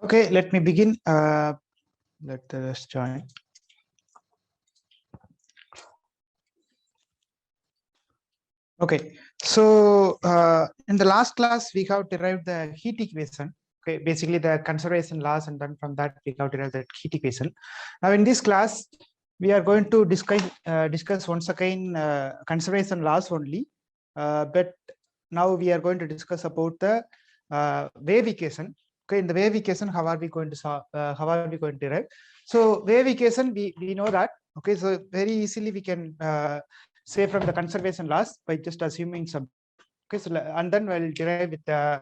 Okay, let me begin. Let the rest join. Okay, so in the last class, we have derived the heat equation. Okay, basically the conservation laws, and then from that we have derived the heat equation. Now, in this class, we are going to discuss once again conservation laws only, but now we are going to discuss about the wave equation. Okay, in the wave equation, how are we going to solve? How are we going to derive? So wave equation, we know that. Okay, so very easily we can say from the conservation laws by just assuming some. Okay, so and then we'll derive with the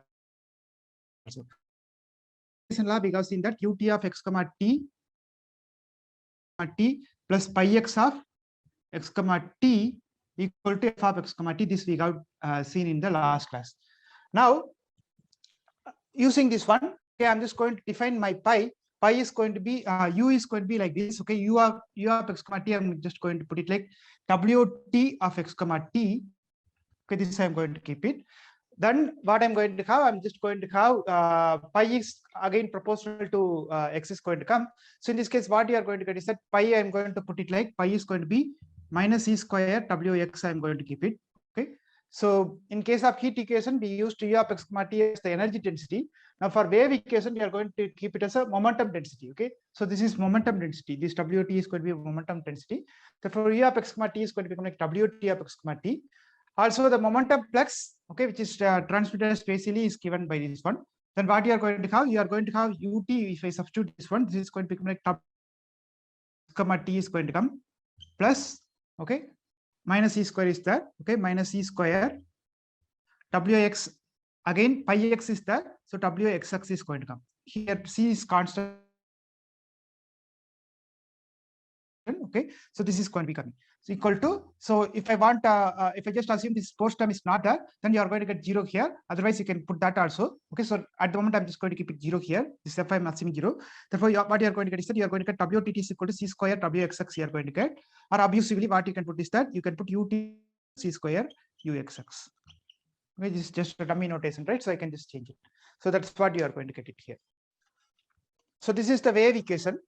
law, because in that ut of x comma t plus pi x of x comma t equal to f of x comma t. This we got seen in the last class. Now, using this one, okay, I'm just going to define my pi. Pi is going to be u is going to be like this. Okay, u of x comma t. I'm just going to put it like wt of x comma t. Okay, this I'm going to keep it. Then what I'm going to have, I'm just going to have pi is again proportional to x is going to come. So in this case, what you are going to get is that pi, I'm going to put it like pi is going to be minus e square wx. I'm going to keep it. Okay. So in case of heat equation, we used u of x comma t as the energy density. Now for wave equation, we are going to keep it as a momentum density. Okay. So this is momentum density. This wt is going to be momentum density. Therefore, u of x comma t is going to become like wt of x comma t. Also, the momentum flux, okay, which is transmitted spatially, is given by this one. Then what you are going to have? You are going to have ut. If I substitute this one, this is going to become like top comma t is going to come plus, okay, minus e square is there. Okay, minus e square wx, again pi x is there. So wxx is going to come. Here c is constant. Okay, so this is going to be coming. So equal to, so if I want, if I just assume this post term is not there, then you are going to get 0 here. Otherwise, you can put that also. Okay, so at the moment, I'm just going to keep it 0 here. This is I'm assuming 0. Therefore, what you are going to get is that you are going to get wtt is equal to c square wxx. You are going to get, or abusively, what you can put is that you can put ut c square uxx. Okay, this is just a dummy notation, right? So I can just change it. So that's what you are going to get it here. So this is the wave equation.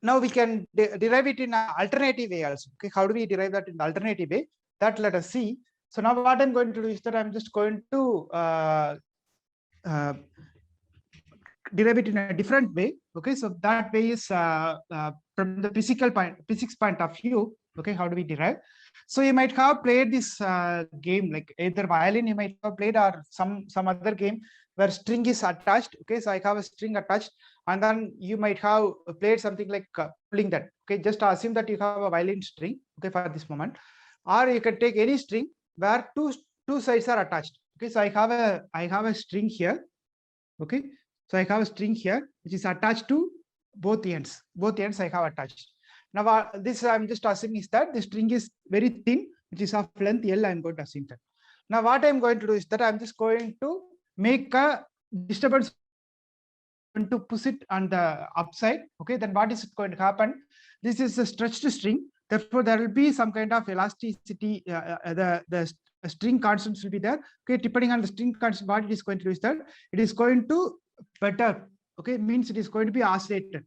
Now we can derive it in an alternative way also. Okay, how do we derive that in the alternative way? That let us see. So now what I'm going to do is that I'm just going to derive it in a different way. Okay, so that way is from the physics point of view. Okay, how do we derive? So you might have played this game, like either violin you might have played, or some other game where string is attached. Okay, so I have a string attached, and then you might have played something like pulling that. Okay, just assume that you have a violin string. Okay, for this moment, or you can take any string where two sides are attached. Okay, so I have a string here. Okay, so I have a string here which is attached to both ends. Both ends I have attached. Now this I'm just assuming is that the string is very thin, which is of length L. I'm going to assume that. Now what I'm going to do is that I'm just going to make a disturbance to push it on the upside. Okay, then what is going to happen? This is a stretched string. Therefore, there will be some kind of elasticity. The string constants will be there. Okay, depending on the string constant, what it is going to do is that it is going to better. Okay, means it is going to be oscillated.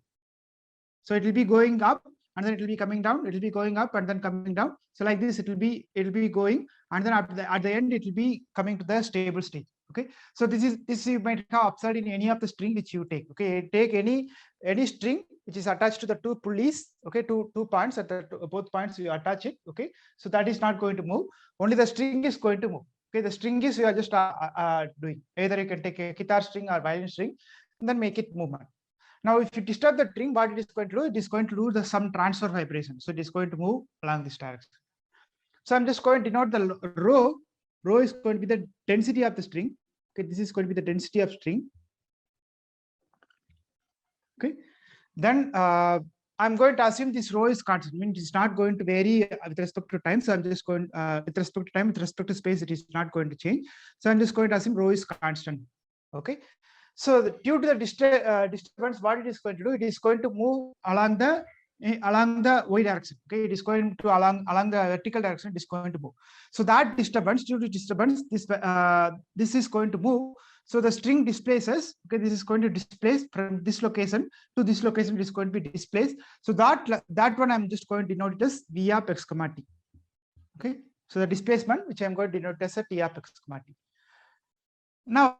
So it will be going up, and then it will be coming down. It will be going up and then coming down. So like this, it will be going, and then at the end, it will be coming to the stable state. Okay, so this you might have observed in any of the string which you take. Okay, take any string which is attached to the two pulleys. Okay, two points at the both points you attach it. Okay, so that is not going to move. Only the string is going to move. Okay, the string is you are just doing. Either you can take a guitar string or violin string, and then make it movement. Now, if you disturb the string, what it is going to do? It is going to do some transfer vibration. So it is going to move along this direction. So I'm just going to denote the rho. Rho is going to be the density of the string. Okay, this is going to be the density of string. Okay, then I'm going to assume this rho is constant. I mean, it's not going to vary with respect to time. So I'm just going with respect to time, with respect to space, it is not going to change. So I'm just going to assume rho is constant. Okay. So due to the disturbance, what it is going to do? It is going to move along the y direction. Okay, it is going to along the vertical direction. It is going to move. So that disturbance, due to disturbance, this is going to move. So the string displaces, okay, this is going to displace from this location to this location, it is going to be displaced. So that one I'm just going to denote it as V of x comma t. Okay, so the displacement which I'm going to denote as a T of x comma t. Now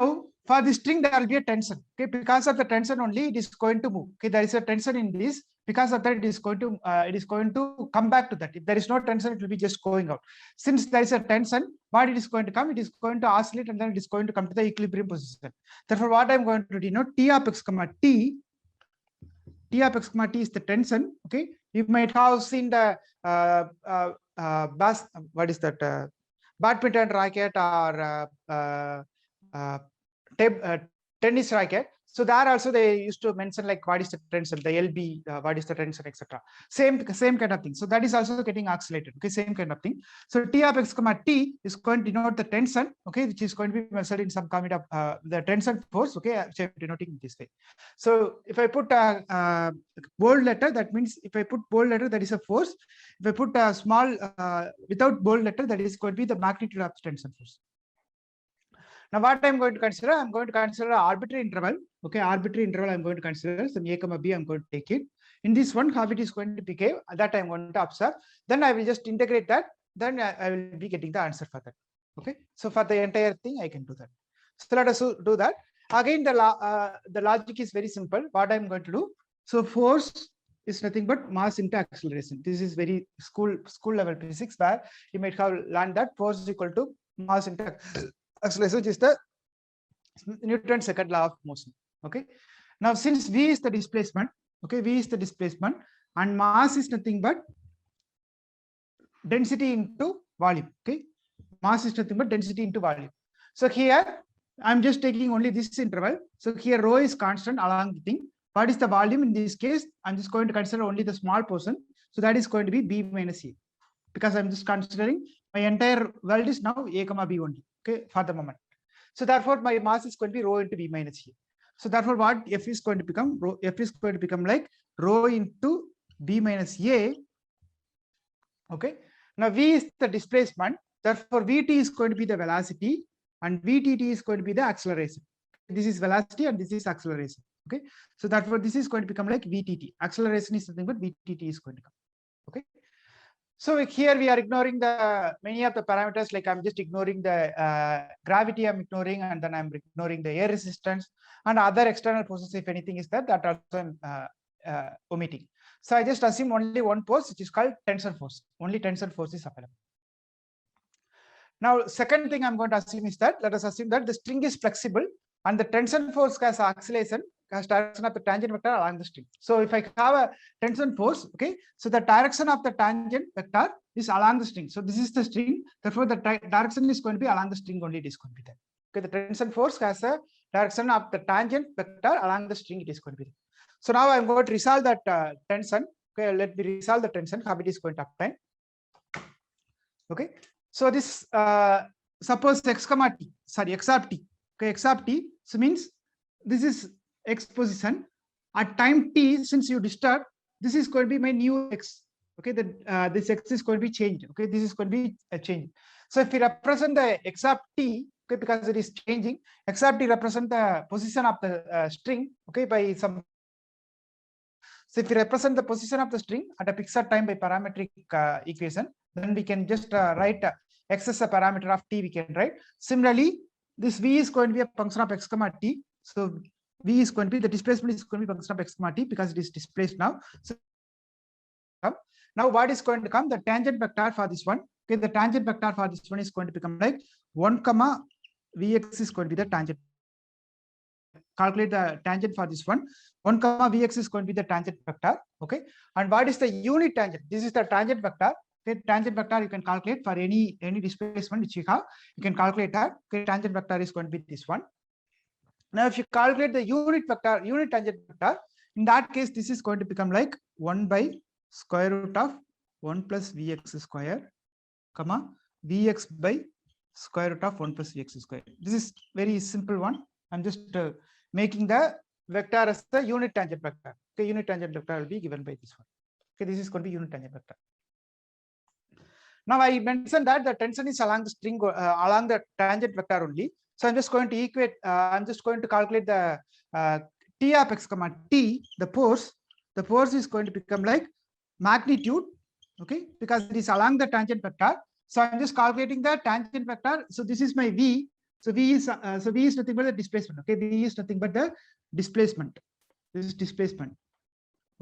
for the string there will be a tension. Okay, because of the tension only it is going to move. Okay, there is a tension in this. Because of that, it is going to come back to that. If there is no tension, it will be just going out. Since there is a tension, what it is going to come? It is going to oscillate and then it is going to come to the equilibrium position. Therefore, what I'm going to denote T of x comma t. T of x comma t is the tension. Okay, you might have seen the what is that? Badminton racket or tennis racket. So there also they used to mention like what is the tension, the LB, what is the tension, etc. Same kind of thing. So that is also getting oscillated. Okay, same kind of thing. So T of x comma t is going to denote the tension. Okay, which is going to be measured in some kind of the tension force. Okay, which I'm denoting in this way. So if I put a bold letter, that means if I put bold letter, that is a force. If I put a small without bold letter, that is going to be the magnitude of the tension force. Now, what I'm going to consider, I'm going to consider an arbitrary interval. Okay, arbitrary interval I'm going to consider some a comma b. I'm going to take it. In this one, how it is going to behave, that I'm going to observe. Then I will just integrate that. Then I will be getting the answer for that. Okay, so for the entire thing, I can do that. So let us do that. Again, the logic is very simple. What I'm going to do. So force is nothing but mass into acceleration. This is very school level physics where you might have learned that force is equal to mass into acceleration, which is the Newton's second law of motion. Okay. Now, since V is the displacement, okay, V is the displacement, and mass is nothing but density into volume. Okay, mass is nothing but density into volume. So here I'm just taking only this interval. So here rho is constant along the thing. What is the volume in this case? I'm just going to consider only the small portion. So that is going to be B minus A, because I'm just considering my entire world is now A comma B only. Okay, for the moment. So therefore, my mass is going to be rho into B minus A. So therefore, what F is going to become? F is going to become like rho into B minus A. Okay. Now V is the displacement. Therefore, Vt is going to be the velocity, and Vtt is going to be the acceleration. This is velocity and this is acceleration. Okay. So therefore, this is going to become like Vtt. Acceleration is something but Vtt is going to come. Okay. So here we are ignoring the many of the parameters, like I'm just ignoring the gravity, I'm ignoring, and then I'm ignoring the air resistance and other external forces. If anything is there, that also I'm omitting. So I just assume only one force, which is called tensor force. Only tensor force is available. Now, second thing I'm going to assume is that, let us assume that the string is flexible and the tension force has acceleration as direction of the tangent vector along the string. So if I have a tension force, okay, so the direction of the tangent vector is along the string. So this is the string, therefore the direction is going to be along the string only, it is going to be there. Okay, the tension force has a direction of the tangent vector along the string, it is going to be there. So now I'm going to resolve that tension. Okay, let me resolve the tension, how it is going to obtain. Okay, so this suppose x comma t, sorry, x of t. Okay, x of t, so means this is x position at time t. Since you disturb, this is going to be my new x. Okay, that this x is going to be changed. Okay, this is going to be a change. So if we represent the x of t, okay, because it is changing, x of t represent the position of the string. Okay, by some. So if we represent the position of the string at a fixed time by parametric equation, then we can just write x as a parameter of t. We can write. Similarly, this v is going to be a function of x comma t. So v is going to be, the displacement is going to be function of x comma t because it is displaced now. So now what is going to come? The tangent vector for this one. Okay, the tangent vector for this one is going to become like 1 comma vx is going to be the tangent. Calculate the tangent for this one. 1 comma vx is going to be the tangent vector. Okay, and what is the unit tangent? This is the tangent vector. Okay, tangent vector you can calculate for any displacement which you have. You can calculate that. Okay, tangent vector is going to be this one. Now, if you calculate the unit vector, unit tangent vector, in that case, this is going to become like 1 by square root of 1 plus vx square, comma vx by square root of 1 plus vx square. This is very simple one. I'm just making the vector as the unit tangent vector. Okay, unit tangent vector will be given by this one. Okay, this is going to be unit tangent vector. Now I mentioned that the tension is along the string, along the tangent vector only. So I'm just going to equate, I'm just going to calculate the T of x comma T, the force is going to become like magnitude, okay, because it is along the tangent vector. So I'm just calculating the tangent vector. So this is my V. So V is nothing but the displacement. Okay, V is nothing but the displacement. This is displacement.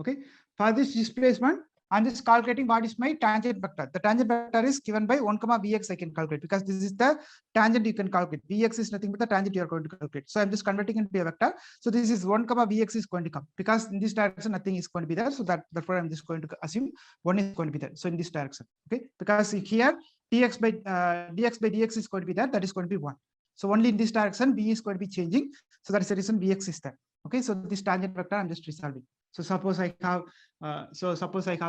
Okay, for this displacement, I'm just calculating what is my tangent vector. The tangent vector is given by 1 comma Vx. I can calculate because this is the tangent you can calculate. Vx is nothing but the tangent you are going to calculate. So I'm just converting into a vector. So this is 1 comma Vx is going to come because in this direction nothing is going to be there. So therefore I'm just going to assume 1 is going to be there. So in this direction, okay, because here dx by dx is going to be there. That is going to be 1. So only in this direction V is going to be changing. So that is the reason Vx is there. Okay, so this tangent vector I'm just resolving. So suppose I have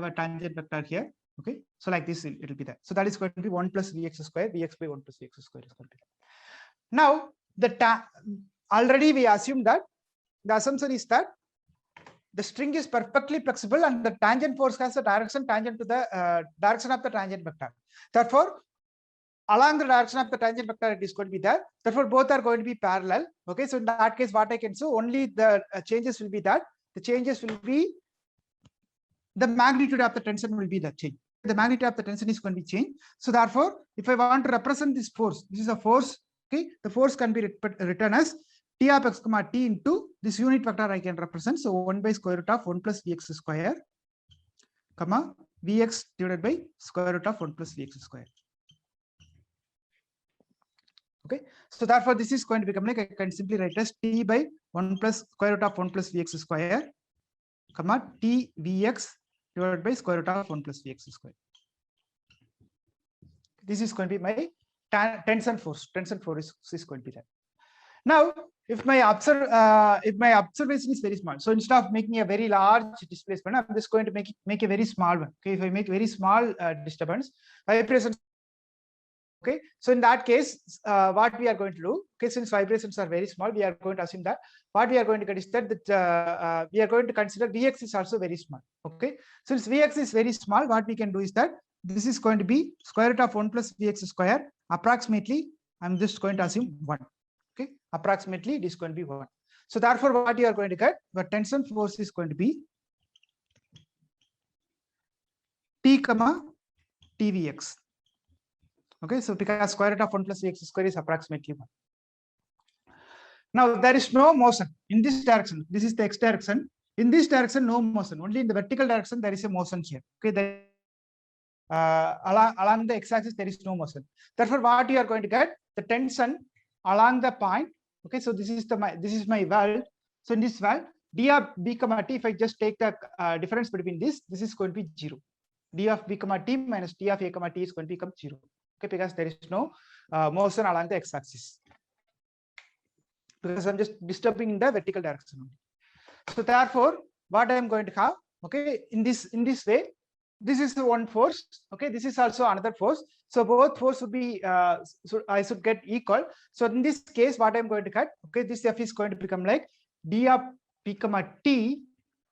a tangent vector here. Okay, so like this it will be there. So that is going to be 1 plus Vx square. Vx by 1 plus Vx square is going to be there. Now already we assume that the assumption is that the string is perfectly flexible and the tangent force has a direction tangent to the direction of the tangent vector. Therefore, along the direction of the tangent vector it is going to be there. Therefore, both are going to be parallel. Okay, so in that case, what I can do, only the changes will be that the changes will be the magnitude of the tension will be the change. The magnitude of the tension is going to be changed. So therefore, if I want to represent this force, this is a force. Okay, the force can be written as T of x comma T into this unit vector I can represent. So 1 by square root of 1 plus Vx square, comma Vx divided by square root of 1 plus Vx square. Okay, so therefore this is going to become like I can simply write as T by 1 plus square root of 1 plus Vx square, comma T Vx divided by square root of 1 plus Vx square. This is going to be my tension force. Tension force is going to be there. Now, if my observation is very small, so instead of making a very large displacement, I'm just going to make a very small one. Okay, if I make very small disturbance, vibrations. Okay, so in that case, what we are going to do, okay, since vibrations are very small, we are going to assume that what we are going to get is that we are going to consider Vx is also very small. Okay, since Vx is very small, what we can do is that this is going to be square root of 1 plus Vx square. Approximately, I'm just going to assume 1. Okay, approximately it is going to be 1. So therefore, what you are going to get, the tension force is going to be T comma TVx. Okay, so because square root of 1 plus Vx square is approximately 1. Now there is no motion in this direction. This is the x direction. In this direction, no motion. Only in the vertical direction there is a motion here. Okay, along the x-axis there is no motion. Therefore, what you are going to get, the tension along the point. Okay, so this is my valve. So in this valve, d of b comma t, if I just take the difference between this is going to be 0. D of b comma t minus d of a comma t is going to become 0. Okay, because there is no motion along the x-axis. Because I'm just disturbing in the vertical direction. So therefore, what I am going to have, okay, in this way, this is the one force. Okay, this is also another force. So both force would be so I should get equal. So in this case, what I'm going to get, okay, this F is going to become like d of b comma t.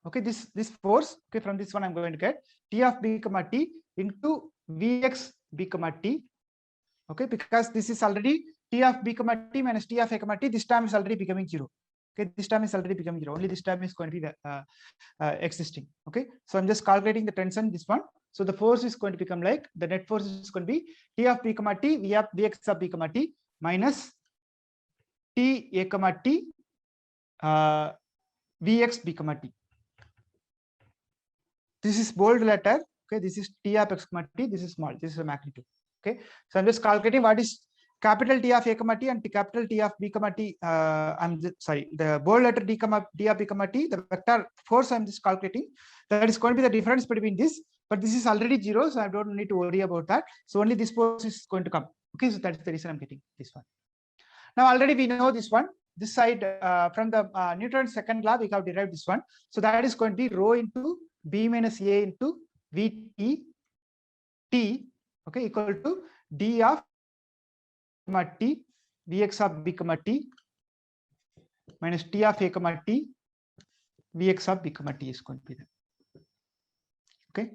Okay, this force, okay, from this one I'm going to get t of b comma t into Vx b comma t. Okay, because this is already t of b comma t minus t of a comma t. This term is already becoming 0. Okay, this term is already becoming 0. Only this term is going to be existing. Okay, so I'm just calculating the tension. This one. So the force is going to become like the net force is going to be t of b comma t v of Vx of b comma t minus t a comma t Vx b comma t. This is bold letter. Okay, this is t of x comma t. This is small. This is a magnitude. Okay, so I'm just calculating what is capital T of a comma t and capital T of b comma t. The bold letter d of b comma t, the vector force I'm just calculating. That is going to be the difference between this, but this is already 0, so I don't need to worry about that. So only this force is going to come. Okay, so that's the reason I'm getting this one. Now already we know this one. This side from the Newton's second law, we have derived this one. So that is going to be rho into b minus a into v t, okay, equal to d of comma t Vx of b comma t minus t of a comma t Vx of b comma t is going to be there. Okay,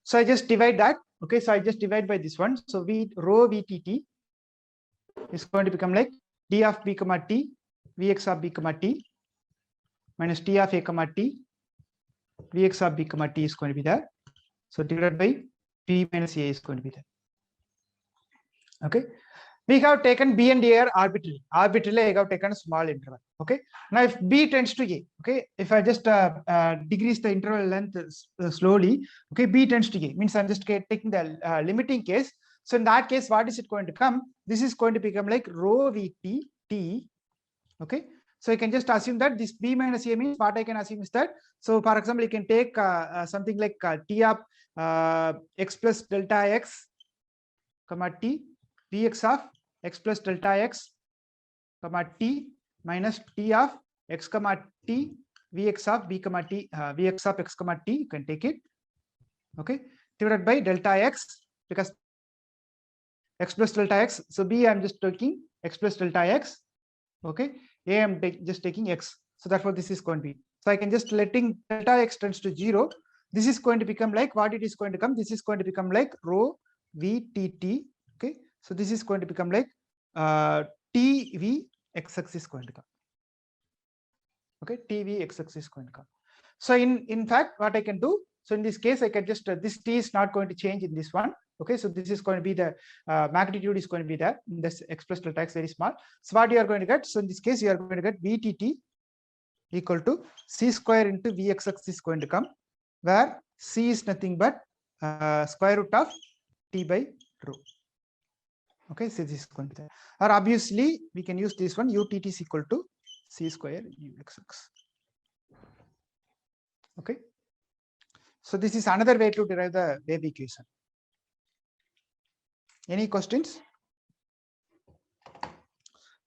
so I just divide that. Okay, so I just divide by this one. So v rho vtt is going to become like d of b comma t vx of b comma t minus t of a comma t vx of b comma t is going to be there. So divided by b minus a is going to be there. Okay. We have taken b and a are arbitrary. Arbitrarily, I have taken a small interval. Okay. Now, if b tends to a, okay, if I just decrease the interval length slowly, okay, b tends to a means I'm just taking the limiting case. So in that case, what is it going to come? This is going to become like rho vt t. Okay. So I can just assume that this b minus a means what I can assume is that. So for example, you can take something like t of x plus delta x comma t vx of x plus delta x comma t minus t of x comma t vx of b comma t vx of x comma t, you can take it, okay, divided by delta x, because x plus delta x. So b I'm just taking x plus delta x, okay, a I'm just taking x. So therefore this is going to be, so I can just letting delta x tends to 0. This is going to become like what it is going to come. This is going to become like rho vtt. Okay, so this is going to become like tvxx is going to come. Okay, tvxx is going to come. So in fact, what I can do, so in this case, I can just this t is not going to change in this one. Okay, so this is going to be the magnitude is going to be there in this x plus delta x very small. So what you are going to get? So in this case, you are going to get vtt equal to c square into vxx is going to come, where c is nothing but square root of t by rho. Okay, so this is going to be there. Or obviously we can use this one, utt is equal to c square uxx. Okay, so this is another way to derive the wave equation. Any questions?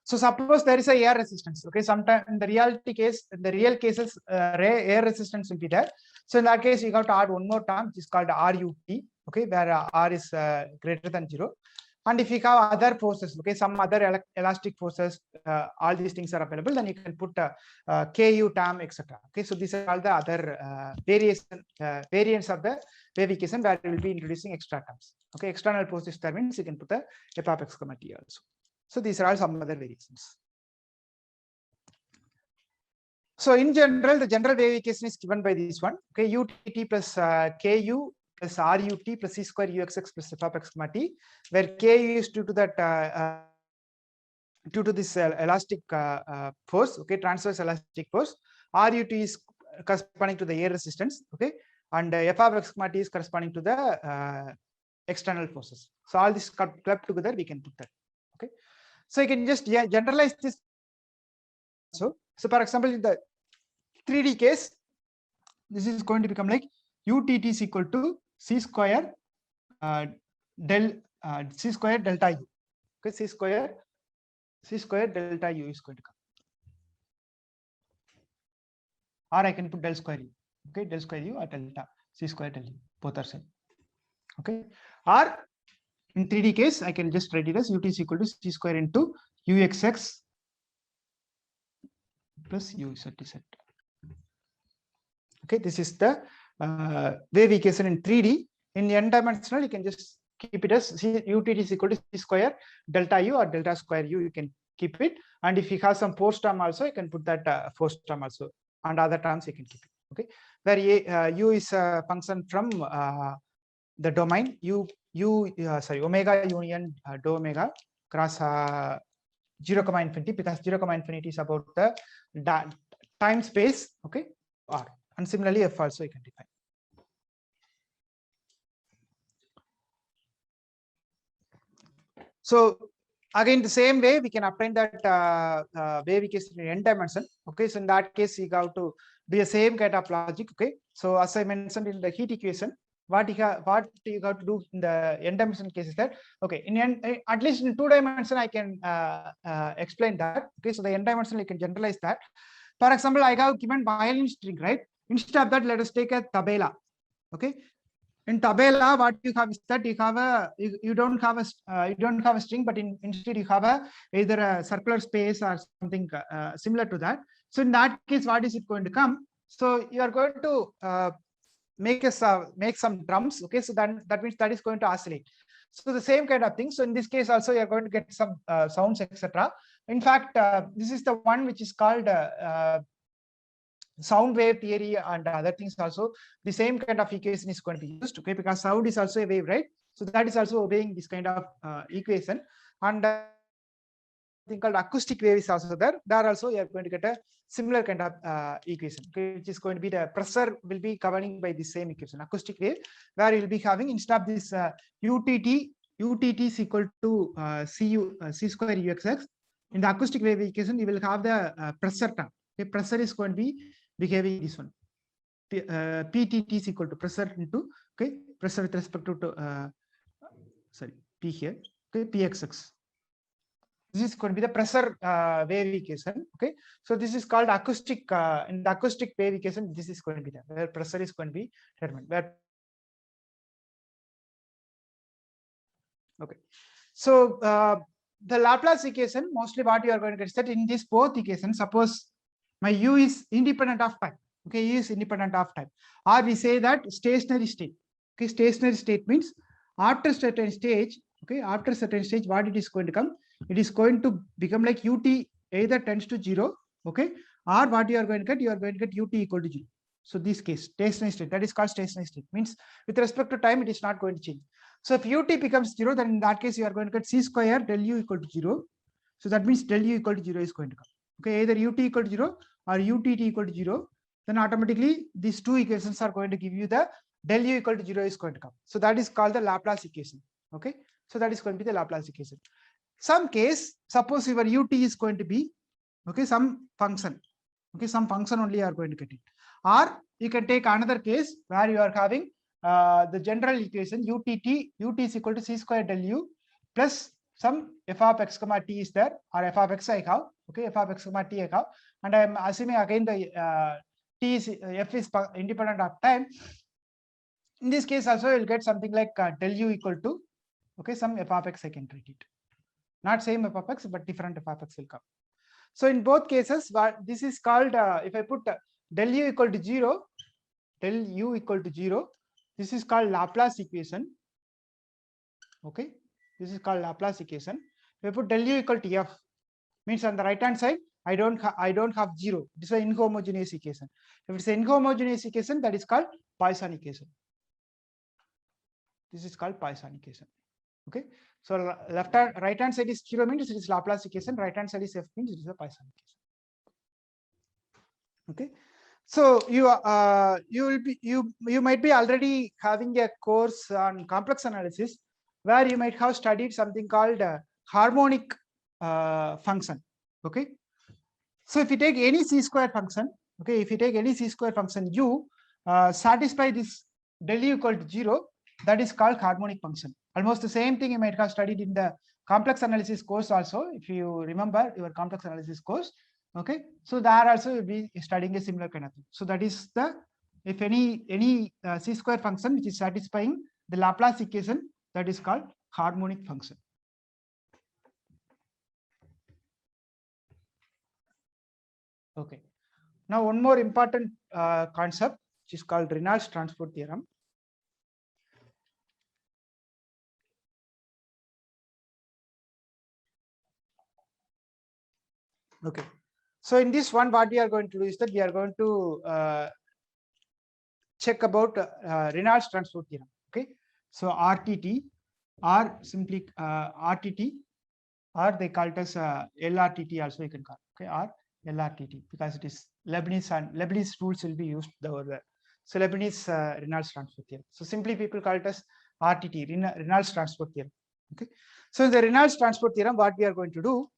So suppose there is a air resistance. Okay, sometimes in the reality case, in the real cases, air resistance will be there. So in that case, you have to add one more term, which is called RUT. Okay, where R is greater than 0. And if you have other forces, okay, some other elastic forces, all these things are available, then you can put KU term, etc. Okay, so these are all the other variants of the wave equation where we will be introducing extra terms. Okay, external forces term means you can put the f of x comma t also. So these are all some other variations. So in general, the general wave equation is given by this one. Okay, utt plus ku plus RUT plus c square uxx plus f of x comma t, where ku is due to that due to this elastic force, okay, transverse elastic force. RUT is corresponding to the air resistance, okay, and f of x comma t is corresponding to the external forces. So all this clubbed together, we can put that. Okay, so you can just generalize this. So for example, in the 3D case, this is going to become like utt is equal to c square c square delta u. Okay, c square delta u is going to come, or I can put del square u. Okay, del square u or delta c square del u, both are same. Okay, or in 3D case, I can just write it as ut is equal to c square into uxx plus uzz. Okay, this is the wave equation in 3D. In n-dimensional, you can just keep it as ut is equal to c square delta u or delta square u. You can keep it, and if you have some force term also, you can put that force term also, and other terms you can keep it. Okay, where u is a function from the domain omega union dou omega cross 0, infinity, because 0, infinity is about the time space. Okay, r, and similarly f also you can define. So again, the same way we can obtain that wave equation in n dimension. Okay, so in that case you have to do the same kind of logic. Okay, so as I mentioned in the heat equation, what you have to do in the n dimension case is that, okay, in at least in 2 dimension I can explain that. Okay, so the n dimension you can generalize that. For example, I have given violin string, right? Instead of that, let us take a tabela. Okay, in tabela, what you have is that you have you don't have a string, but instead you have either a circular space or something similar to that. So in that case, what is it going to come? So you are going to make some drums. Okay, so that means that is going to oscillate. So the same kind of thing. So in this case also you're going to get some sounds, etc. In fact, this is the one which is called sound wave theory and other things also. The same kind of equation is going to be used, okay, because sound is also a wave, right? So that is also obeying this kind of equation. And thing called acoustic wave is also there. There also you are going to get a similar kind of equation, okay, which is going to be the pressure will be governing by the same equation, acoustic wave, where you will be having instead of this UTT is equal to C square UXX. In the acoustic wave equation, you will have the pressure term. Okay, pressure is going to be behaving this one. PTT is equal to pressure into, okay, pressure with respect to sorry, P here, okay, PXX. This is going to be the pressure wave equation. Okay, so this is called acoustic. In the acoustic wave equation, this is going to be there, where pressure is going to be determined. Okay, so the Laplace equation, mostly what you are going to get is that in this both equations, suppose my u is independent of time. Okay, u is independent of time, or we say that stationary state. Okay, stationary state means after certain stage. Okay, after certain stage, what it is going to come? It is going to become like ut either tends to 0, okay, or what you are going to get? You are going to get ut equal to 0. So this case, stationary state, that is called stationary state, means with respect to time, it is not going to change. So if ut becomes 0, then in that case, you are going to get c square del u equal to 0. So that means del u equal to 0 is going to come. Okay, either ut equal to 0 or utt equal to 0. Then automatically these two equations are going to give you the del u equal to 0 is going to come. So that is called the Laplace equation. Okay, so that is going to be the Laplace equation. Some case, suppose your ut is going to be, okay, some function. Okay, some function only you are going to get it. Or you can take another case where you are having the general equation ut is equal to c square del u plus some f of x comma t is there, or f of x I have. Okay, f of x comma t I have, and I am assuming again the t is f is independent of time. In this case also you will get something like del u equal to, okay, some f of x I can treat it. Not same f of x, but different f of x will come. So in both cases, what this is called, if I put del u equal to 0, del u equal to 0, this is called Laplace equation. Okay, this is called Laplace equation. If I put del u equal to f, means on the right hand side, I don't have 0. This is an inhomogeneous equation. If it's an inhomogeneous equation, that is called Poisson equation. This is called Poisson equation. Okay, so right hand side is 0 means it is Laplace equation. Right hand side is f means it is a Poisson equation. Okay, so you might be already having a course on complex analysis where you might have studied something called harmonic function. Okay, so if you take any c square function, okay, if you take any c square function u satisfy this del u equal to 0, that is called harmonic function. Almost the same thing you might have studied in the complex analysis course also, if you remember your complex analysis course. Okay, so there also you'll be studying a similar kind of thing. So that is the, if any c square function which is satisfying the Laplace equation, that is called harmonic function. Okay, now one more important concept which is called Reynolds transport theorem. Okay, so in this one, what we are going to do is that we are going to check about Reynolds transport theorem. Okay, so RTT, or simply RTT, or they call it as LRTT also you can call. Okay, or LRTT, because it is Leibniz, and Leibniz rules will be used over there. So Leibniz Reynolds transport theorem. So simply people call it as RTT, Reynolds transport theorem. Okay, so in the Reynolds transport theorem, what we are going to do,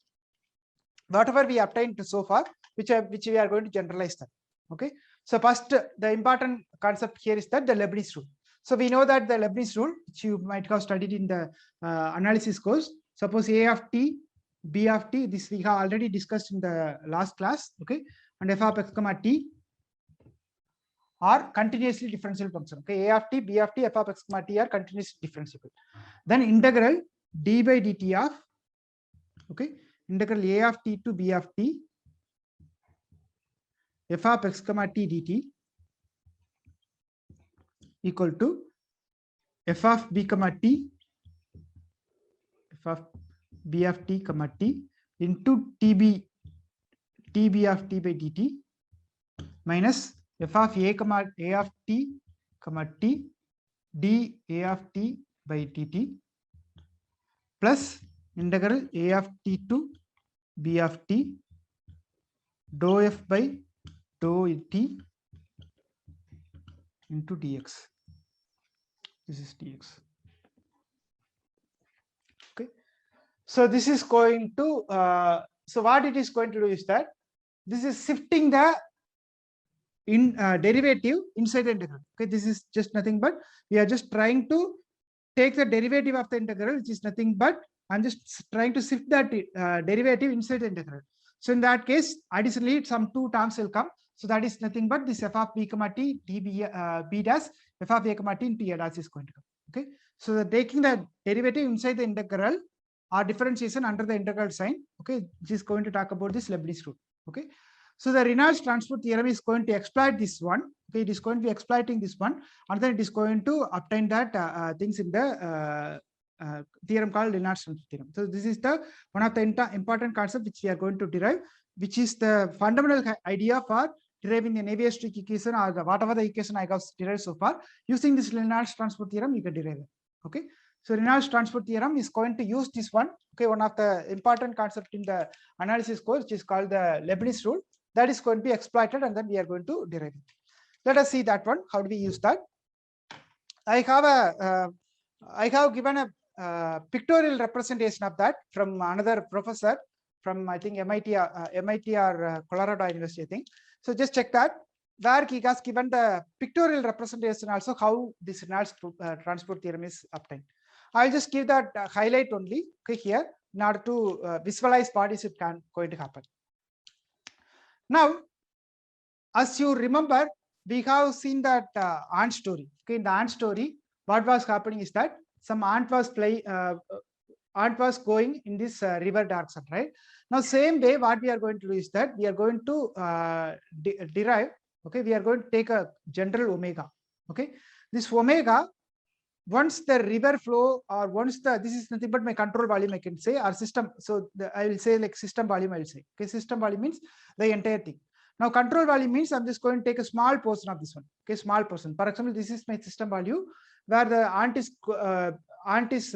whatever we obtained so far, which we are going to generalize that. Okay, so first the important concept here is that the Leibniz rule. So we know that the Leibniz rule, which you might have studied in the analysis course, suppose a of t, b of t, this we have already discussed in the last class. Okay, and f of x comma t are continuously differentiable function. Okay, a of t, b of t, f of x comma t are continuously differentiable. Then integral d by dt of, okay, integral a of t to b of t, f of x comma t dt equal to f of b comma t f of b of t comma t into tb of t by dt minus f of a comma a of t comma t d a of t by dt plus integral a of t to b of t dou f by dou t into dx. This is dx. Okay. So this is going to, so what it is going to do is that this is shifting the derivative inside the integral. Okay, this is just nothing but we are just trying to take the derivative of the integral, which is nothing but I'm just trying to shift that derivative inside the integral. So in that case, additionally, some two terms will come. So that is nothing but this f of b comma t db b dash f of a comma t into a dash is going to come. Okay, so the taking the derivative inside the integral or differentiation under the integral sign. Okay, which is going to talk about this Leibniz rule. Okay, so the Reynolds transport theorem is going to exploit this one. Okay, it is going to be exploiting this one, and then it is going to obtain that things in the theorem called Reynolds transport theorem. So this is the one of the important concept which we are going to derive, which is the fundamental idea for deriving the Navier-Stokes equation or whatever the equation I have derived so far. Using this Reynolds transport theorem, you can derive it. Okay, so Reynolds transport theorem is going to use this one. Okay, one of the important concept in the analysis course, which is called the Leibniz rule, that is going to be exploited, and then we are going to derive it. Let us see that one. How do we use that? I have given a pictorial representation of that from another professor from I think MIT or Colorado University, I think. So just check that where he has given the pictorial representation also how this Reynolds transport theorem is obtained. I'll just give that highlight only, okay, here in order to visualize what is it going to happen. Now, as you remember, we have seen that ant story. Okay, in the ant story, what was happening is that some ant was going in this river direction, right? Now, same way, what we are going to do is that we are going to derive. Okay, we are going to take a general omega. Okay, this omega, once the river flow or once the, this is nothing but my control volume, I can say, or system. So I will say like system volume, I will say. Okay, system volume means the entire thing. Now control volume means I'm just going to take a small portion of this one. Okay, small portion. For example, this is my system volume where the ant is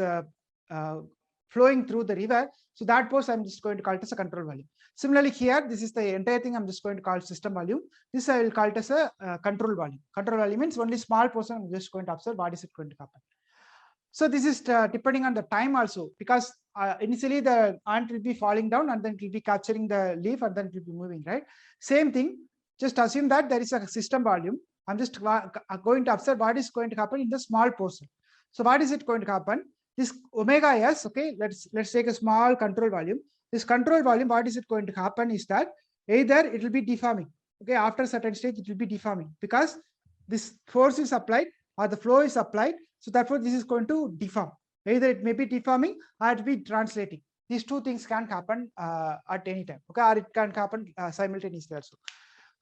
flowing through the river. So that portion I'm just going to call it as a control volume. Similarly here, this is the entire thing I'm just going to call system volume. This I will call it as a control volume. Control volume means only small portion I'm just going to observe what is it going to happen. So this is depending on the time also, because initially the ant will be falling down and then it will be capturing the leaf and then it will be moving, right? Same thing, just assume that there is a system volume. I'm just going to observe what is going to happen in the small portion. So what is it going to happen? This omega s, okay, let's take a small control volume. This control volume, what is it going to happen is that either it will be deforming. Okay, after a certain stage, it will be deforming because this force is applied or the flow is applied. So therefore, this is going to deform. Either it may be deforming or it will be translating. These two things can happen at any time. Okay, or it can happen simultaneously also.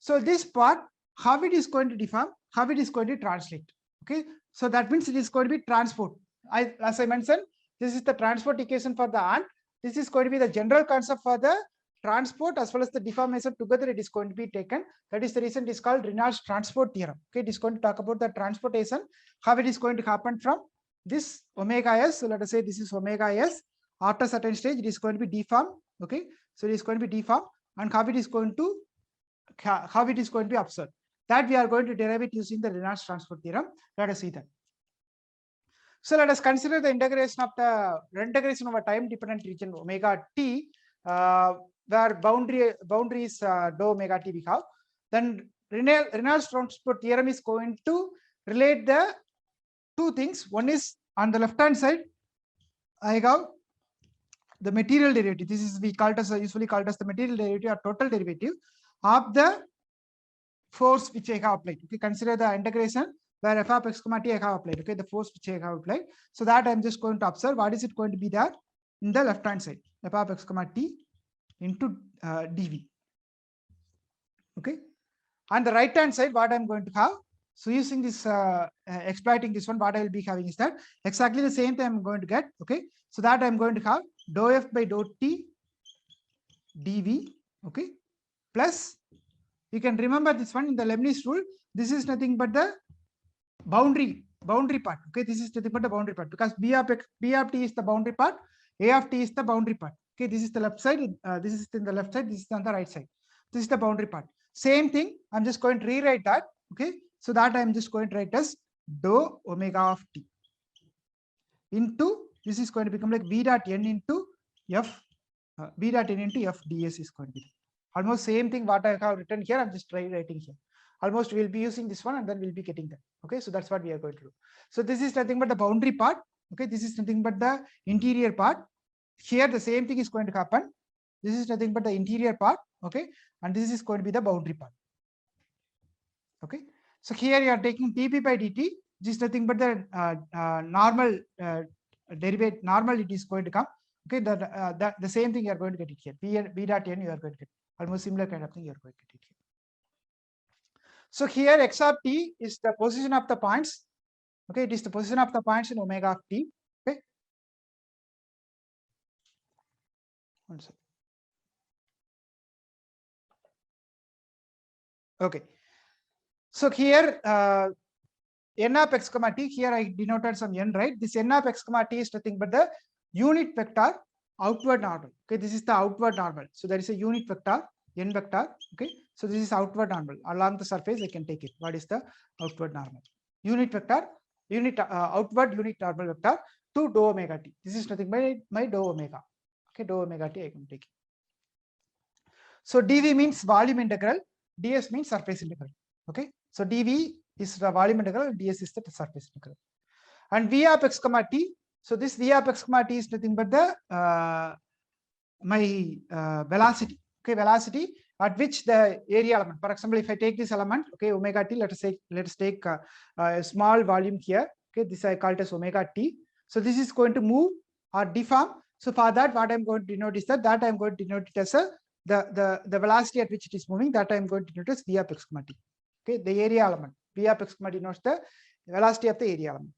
So this part, how it is going to deform, how it is going to translate. Okay, so that means it is going to be transport. As I mentioned, this is the transport equation for the ant. This is going to be the general concept for the transport as well as the deformation together. It is going to be taken. That is the reason it is called Reynolds transport theorem. Okay, it is going to talk about the transportation, how it is going to happen from this omega s. So let us say this is omega s. After a certain stage, it is going to be deformed. Okay, so it is going to be deformed, and how it is going to be observed. That we are going to derive it using the Reynolds transport theorem. Let us see that. So let us consider the integration of a time dependent region omega t, where boundary is dou omega t we have. Then Reynolds transport theorem is going to relate the two things. One is on the left hand side, I have the material derivative. This is we usually called as the material derivative or total derivative of the force which I have applied. Okay, consider the integration where f of x comma t I have applied. Okay, the force which I have applied. So that I'm just going to observe what is it going to be there in the left hand side, f of x comma t into dv. Okay, on the right hand side, what I'm going to have. So using this, exploiting this one, what I will be having is that exactly the same thing I'm going to get. Okay, so that I'm going to have dou f by dou t dv. Okay, plus you can remember this one in the Leibniz rule. This is nothing but the boundary part. Okay, this is nothing but the boundary part, because b of t is the boundary part, a of t is the boundary part. Okay, this is the left side, this is in the left side, this is on the right side. This is the boundary part. Same thing, I'm just going to rewrite that. Okay, so that I'm just going to write as dou omega of t into, this is going to become like v dot n into f, v dot n into f ds is going to be almost same thing what I have written here. I'm just writing here. Almost we'll be using this one and then we'll be getting that. Okay, so that's what we are going to do. So this is nothing but the boundary part. Okay, this is nothing but the interior part. Here the same thing is going to happen. This is nothing but the interior part. Okay, and this is going to be the boundary part. Okay, so here you are taking dp by dt. This is nothing but the normal derivative. Normal it is going to come. Okay, that the same thing you are going to get it here. B dot n you are going to get almost similar kind of thing you are going to get it here. So here x of t is the position of the points. Okay, it is the position of the points in omega of t. Okay. One second. Okay. So here n of x comma t, here I denoted some n, right? This n of x comma t is nothing but the unit vector outward normal. Okay, this is the outward normal. So there is a unit vector, n vector. Okay, so this is outward normal along the surface. I can take it. What is the outward normal? Unit vector, outward unit normal vector to dou omega t. This is nothing but my dou omega. Okay, dou omega t I can take it. So dv means volume integral, ds means surface integral. Okay, so dv is the volume integral, ds is the surface integral. And v of x comma t. So this v of x comma t is nothing but the my velocity. Okay, velocity at which the area element. For example, if I take this element, okay, omega t, let us take a small volume here. Okay, this I call it as omega t. So this is going to move or deform. So for that, what I'm going to denote is that I'm going to denote it as the velocity at which it is moving. That I'm going to denote as v of x comma t. Okay, the area element. V of x comma denotes the velocity of the area element.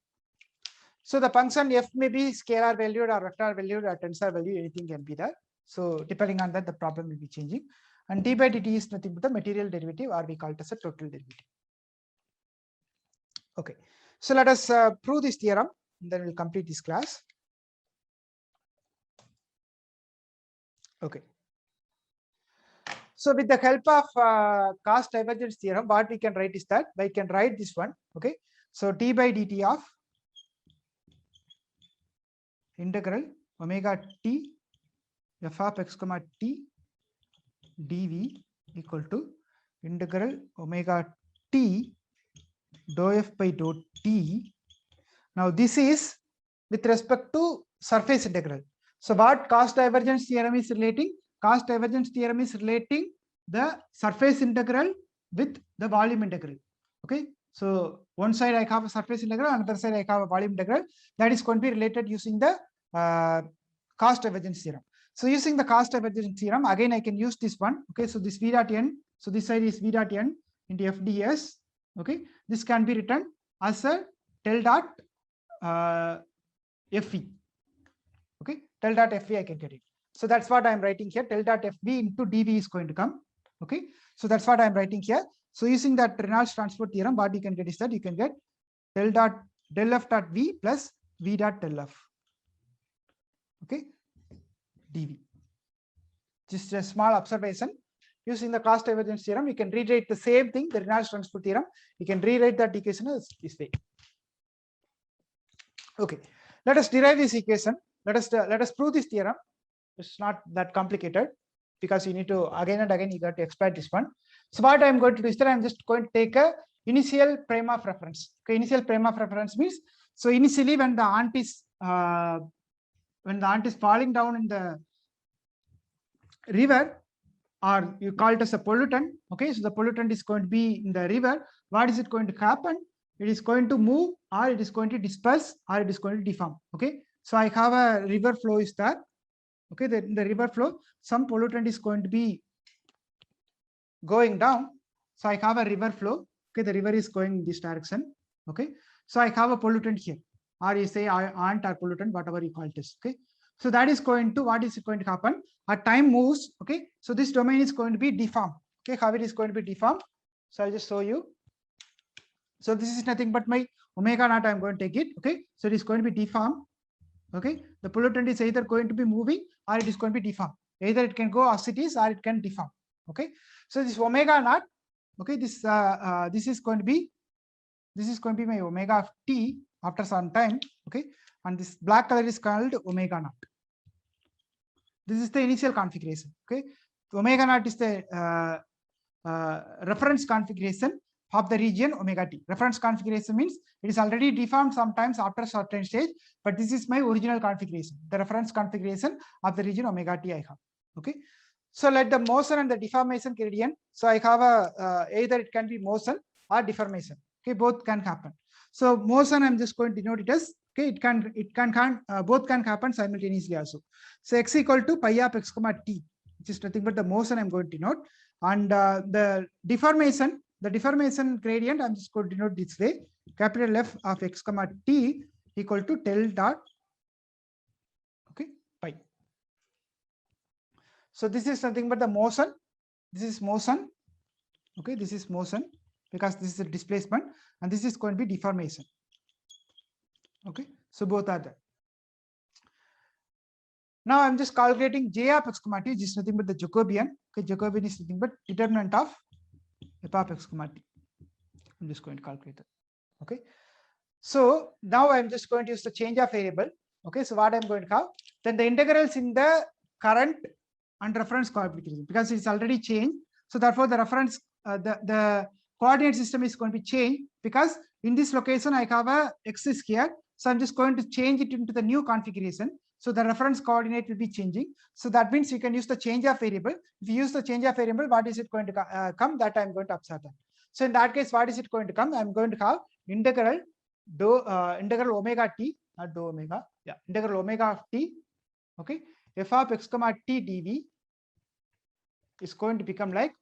So the function f may be scalar valued or vector valued or tensor valued, anything can be there. So depending on that, the problem will be changing. And d by dt is nothing but the material derivative, or we call it as a total derivative. Okay, so let us prove this theorem, and then we'll complete this class. Okay. So with the help of Cauchy divergence theorem, what we can write is that we can write this one. Okay, so d by dt of integral omega t f of x comma t dv equal to integral omega t dou f by dou t. Now this is with respect to surface integral. So what Cauchy divergence theorem is relating? Cauchy divergence theorem is relating the surface integral with the volume integral. Okay, so one side I have a surface integral, another side I have a volume integral. That is going to be related using the Cauchy divergence theorem. So using the Cauchy divergence theorem, again I can use this one. Okay, so this v dot n. So this side is v dot n into f ds. Okay, this can be written as a del dot fe. Okay, del dot fe I can get it. So that's what I'm writing here. Del dot fv into dv is going to come. Okay, so that's what I'm writing here. So using that Reynolds transport theorem, what you can get is that you can get del f dot v plus v dot del f. Okay, dv. Just a small observation. Using the Cauchy divergence theorem, you can rewrite the same thing, the Reynolds transport theorem. You can rewrite that equation as this way. Okay, let us derive this equation. Let us prove this theorem. It's not that complicated, because you need to again and again you got to exploit this one. So what I'm going to do is that I'm just going to take a initial frame of reference. Okay, initial frame of reference means, so initially when the ant is falling down in the river, or you call it as a pollutant. Okay, so the pollutant is going to be in the river. What is it going to happen? It is going to move, or it is going to disperse, or it is going to deform. Okay, so I have a river flow is there. Okay, in the river flow, some pollutant is going to be going down. So I have a river flow. Okay, the river is going in this direction. Okay, so I have a pollutant here, or you say ant or pollutant, whatever you call it is. Okay, so that is going to, what is going to happen? As time moves, okay, so this domain is going to be deformed. Okay, how it is going to be deformed? So I'll just show you. So this is nothing but my omega naught. I'm going to take it. Okay, so it is going to be deformed. Okay, the pollutant is either going to be moving or it is going to be deformed. Either it can go as it is or it can deform. Okay, so this omega naught. Okay, this is going to be my omega of t after some time. Okay, and this black color is called omega naught. This is the initial configuration. Okay, omega naught is the reference configuration of the region omega t. Reference configuration means it is already deformed sometimes after a certain stage, but this is my original configuration, the reference configuration of the region omega t I have. Okay, so let the motion and the deformation gradient. So I have a either it can be motion or deformation. Okay, both can happen. So motion, I'm just going to denote it as, okay, it can both can happen simultaneously also. So x equal to pi of x comma t, which is nothing but the motion I'm going to denote, and the deformation gradient I'm just going to denote this way: capital F of x comma t equal to del dot, okay, pi. So this is nothing but the motion. This is motion. Okay, this is motion because this is the displacement, and this is going to be deformation. Okay, so both are there. Now I'm just calculating j of x comma t, which is nothing but the Jacobian. Okay, Jacobian is nothing but determinant of f of x comma t. I'm just going to calculate it. Okay, so now I'm just going to use the change of variable. Okay, so what I'm going to have, then the integrals in the current and reference coordinate, because it's already changed. So therefore the reference the coordinate system is going to be changed, because in this location I have a x is here. So I'm just going to change it into the new configuration. So the reference coordinate will be changing. So that means you can use the change of variable. If you use the change of variable, what is it going to come? That I'm going to observe that. So in that case, what is it going to come? I'm going to have integral omega t, not dou omega, yeah, integral omega of t, okay, f of x comma t dv is going to become like,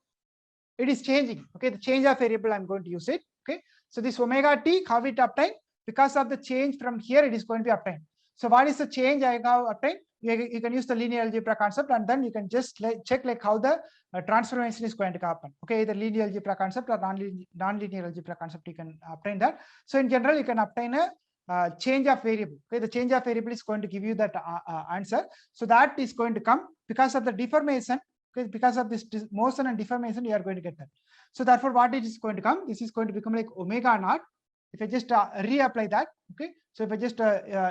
it is changing. Okay, the change of variable I'm going to use it. Okay, so this omega t, how it obtained? Because of the change from here, it is going to be obtained. So what is the change I have obtained? You can use the linear algebra concept, and then you can just check like how the transformation is going to happen. Okay, either linear algebra concept or non-linear algebra concept, you can obtain that. So in general, you can obtain a change of variable. Okay, the change of variable is going to give you that answer. So that is going to come because of the deformation. Okay, because of this motion and deformation, you are going to get that. So therefore, what it is going to come? This is going to become like omega naught. If I just reapply that, okay, so if I just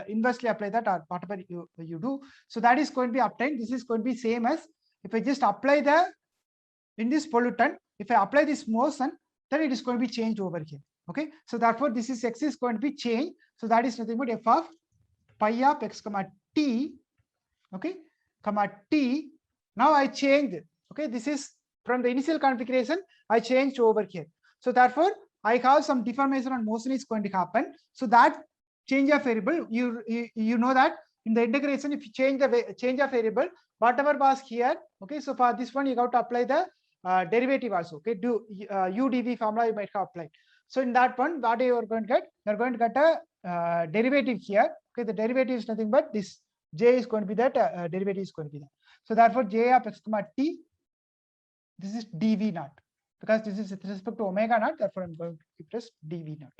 inversely apply that, or whatever you do, so that is going to be obtained. This is going to be same as if I just apply in this pollutant, if I apply this motion, then it is going to be changed over here. Okay, so therefore this is x is going to be changed. So that is nothing but f of pi of x comma t, okay, comma t. Now I changed it. Okay, this is from the initial configuration, I changed over here. So therefore I have some deformation and motion is going to happen. So that change of variable, you know that in the integration, if you change the change of variable, whatever was here, okay, so for this one you have to apply the derivative also. Okay, do u dv formula you might have applied. So in that one, what you are going to get? You are going to get a derivative here. Okay, the derivative is nothing but this j is going to be that derivative is going to be that. So therefore j of x comma t, this is dv naught, because this is with respect to omega naught, therefore I'm going to keep it as dv naught.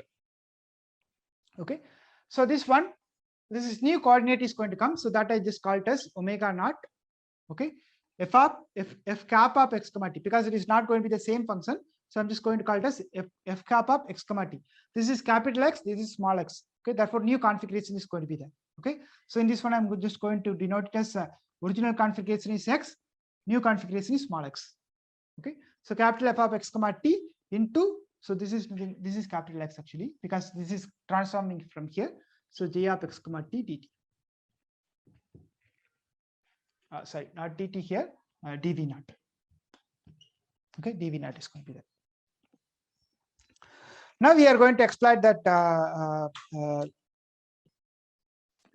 Okay, so this is new coordinate is going to come, so that I just call it as omega naught. Okay, f cap of x comma t, because it is not going to be the same function, so I'm just going to call it as f cap of x comma t. This is capital X, this is small x. Okay, therefore new configuration is going to be there. Okay, so in this one I'm just going to denote it as original configuration is x, new configuration is small x. Okay, so capital F of x comma t into, so this is capital X actually, because this is transforming from here. So j of x comma t dt. Sorry, not dt here, dv naught. Okay, dv naught is going to be there. Now we are going to exploit that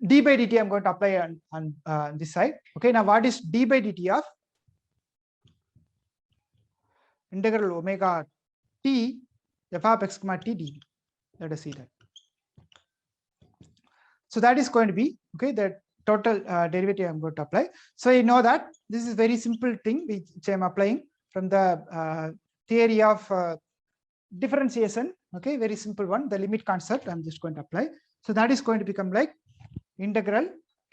d by dt. I'm going to apply on this side. Okay, now what is d by dt of integral omega t f of x comma t dv. Let us see that. So that is going to be, okay, the total derivative I'm going to apply. So you know that this is very simple thing which I'm applying from the theory of differentiation. Okay, very simple one, the limit concept I'm just going to apply. So that is going to become like integral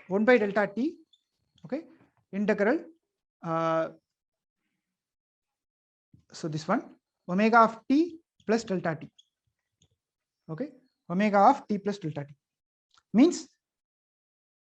1 by delta t, okay, integral so this one omega of t plus delta t, okay, omega of t plus delta t means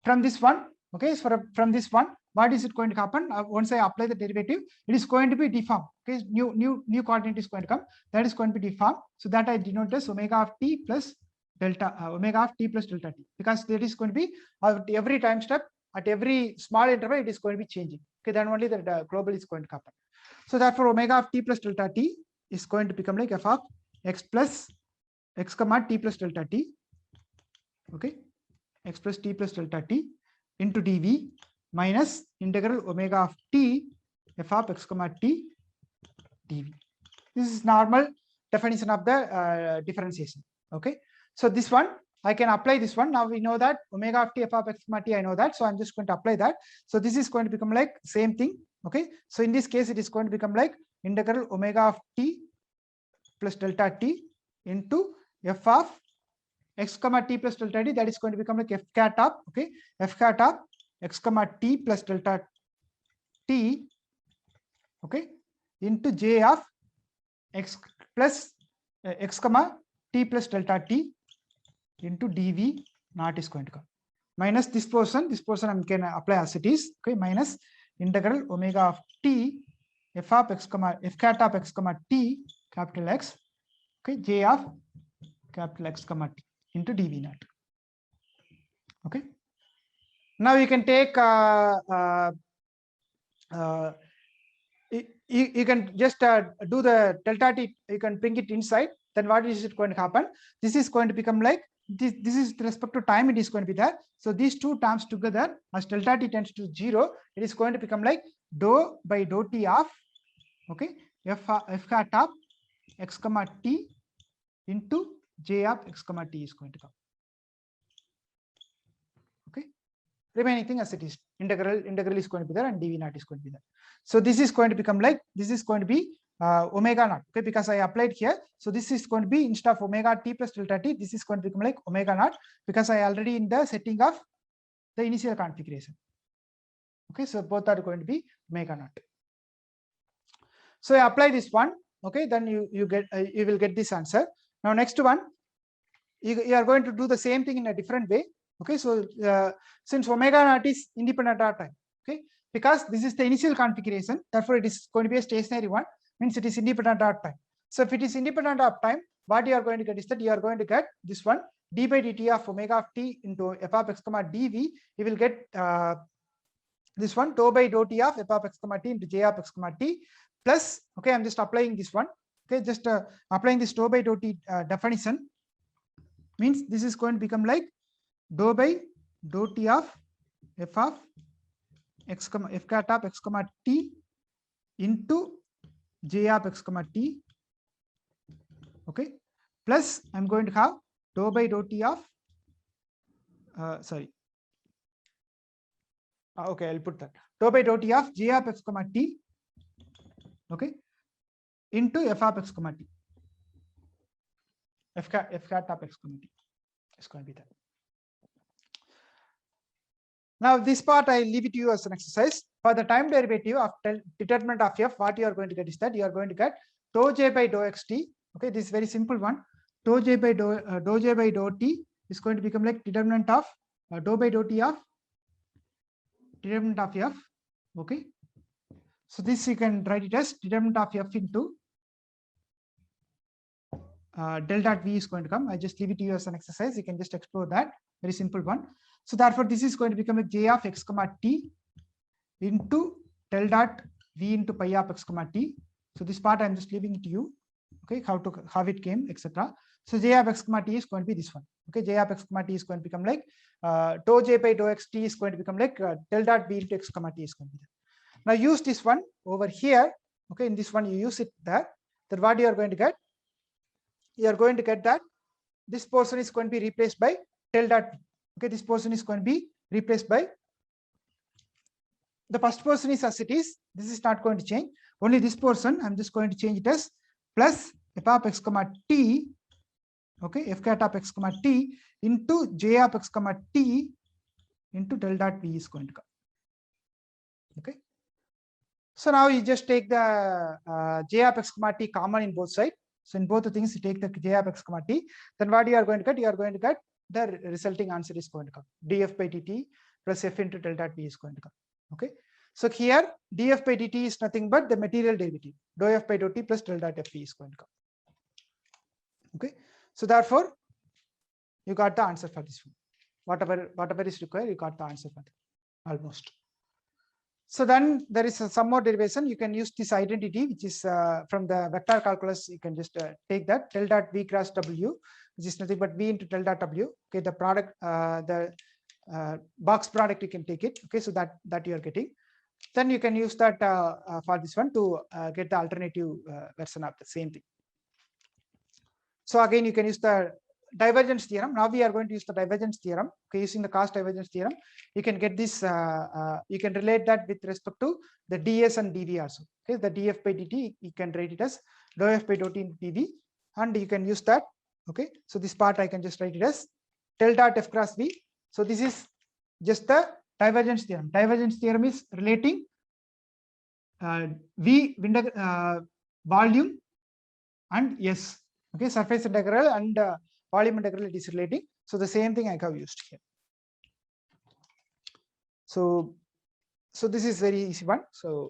from this one, okay, so from this one, what is it going to happen? Once I apply the derivative, it is going to be deformed. Okay, new coordinate is going to come, that is going to be deformed. So that I denote as omega of t plus delta omega of t plus delta t, because that is going to be at every time step, at every small interval, it is going to be changing. Okay, then only the global is going to happen. So therefore, omega of t plus delta t is going to become like f of x plus x comma t plus delta t. Okay, x plus t plus delta t into dv minus integral omega of t f of x comma t dv. This is normal definition of the differentiation. Okay, so this one I can apply this one. Now we know that omega of t f of x comma t, I know that, so I'm just going to apply that. So this is going to become like same thing. Okay, so in this case it is going to become like integral omega of t plus delta t into f of x comma t plus delta t, that is going to become like f cat of, okay, f cat of x comma t plus delta t, okay, into j of x plus x comma t plus delta t into dv naught is going to come minus this portion I can apply as it is, okay, minus integral omega of t f of x comma f cat of x comma t capital X, okay, j of capital X comma t into dv naught. Okay, now you can take you can just do the delta t, you can bring it inside, then what is it going to happen? This is going to become like this is with respect to time, it is going to be there. So these two terms together, as delta t tends to 0, it is going to become like dou by dou t of, okay, f cat of x comma t into j of x comma t is going to come. Okay, remaining thing as it is, integral is going to be there and dv naught is going to be there. So this is going to become like, this is going to be omega naught, okay, because I applied here. So this is going to be, instead of omega t plus delta t, this is going to become like omega naught, because I already in the setting of the initial configuration. Okay, so both are going to be omega naught. So I apply this one, okay, then you will get this answer. Now next one, you are going to do the same thing in a different way. Okay, so since omega naught is independent of time, okay, because this is the initial configuration, therefore it is going to be a stationary one, means it is independent of time. So if it is independent of time, what you are going to get is that you are going to get this one d by dt of omega of t into f of x comma dv. You will get this one dou by dou t of f of x comma t into j of x comma t plus, okay, I'm just applying this one, okay, just applying this dou by dou t definition, means this is going to become like dou by dou t of f of x comma f cat of x comma t into j of x comma t, okay, plus I'm going to have dou by dou t of okay, I'll put that dou by dou t of j of x comma t, okay, into f of x comma t, f cat of x comma t is going to be that. Now this part I leave it to you as an exercise. For the time derivative of determinant of f, what you are going to get is that you are going to get dou j by dou xt. Okay, this is very simple one. Dou j by dou t is going to become like determinant of dou by dou t of determinant of f. Okay, so this you can write it as determinant of f into del dot v is going to come. I just leave it to you as an exercise. You can just explore that. Very simple one. So therefore, this is going to become a j of x comma t into del dot v into pi of x comma t. So this part I'm just leaving it to you. Okay, how it came, etc. So j of x comma t is going to be this one. Okay, j of x comma t is going to become like dou j by dou x t is going to become like del dot v into x comma t is going to be there. Now use this one over here. Okay, in this one you use it there. Then what you are going to get? you are going to get that this portion is going to be replaced by del dot v. Okay, this portion is going to be replaced by the first portion is as it is. This is not going to change. Only this portion, I'm just going to change it as plus f of x comma t. Okay, f cat of x comma t into j of x comma t into del dot v is going to come. Okay. So now you just take the j of x comma t common in both sides. So in both the things, you take the j of x comma t. Then what you are going to get? You are going to get the resulting answer is going to come. df by dt plus f into del dot v is going to come. Okay. So here df by dt is nothing but the material derivative. Dou f by dou t plus del dot f v is going to come. Okay. So therefore, you got the answer for this one. Whatever is required, you got the answer for that almost. So then there is some more derivation. You can use this identity, which is from the vector calculus. You can just take that del dot v cross w, which is nothing but v into del dot w. Okay, the product, box product, you can take it. Okay, so that you are getting. Then you can use that for this one to get the alternative version of the same thing. So again, you can use the divergence theorem. Now we are going to use the divergence theorem. Okay, using the cost divergence theorem, you can get this. You can relate that with respect to the ds and dv also. Okay, the df by dt, you can write it as dou f by dou t into dv, and you can use that. Okay, so this part I can just write it as del dot f cross v. So this is just the divergence theorem. Divergence theorem is relating v volume and s. Okay, surface integral and volume integral, it is relating. So the same thing I have used here. So this is very easy one. So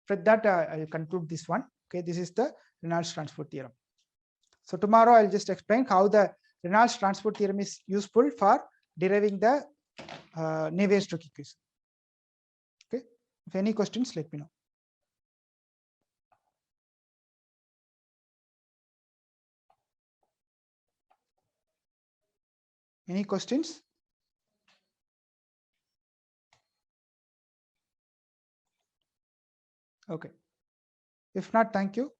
for that, I'll conclude this one. Okay, this is the Reynolds transport theorem. So tomorrow I'll just explain how the Reynolds transport theorem is useful for deriving the Navier-Stokes equation. Okay, if any questions, let me know. Any questions? Okay. If not, thank you.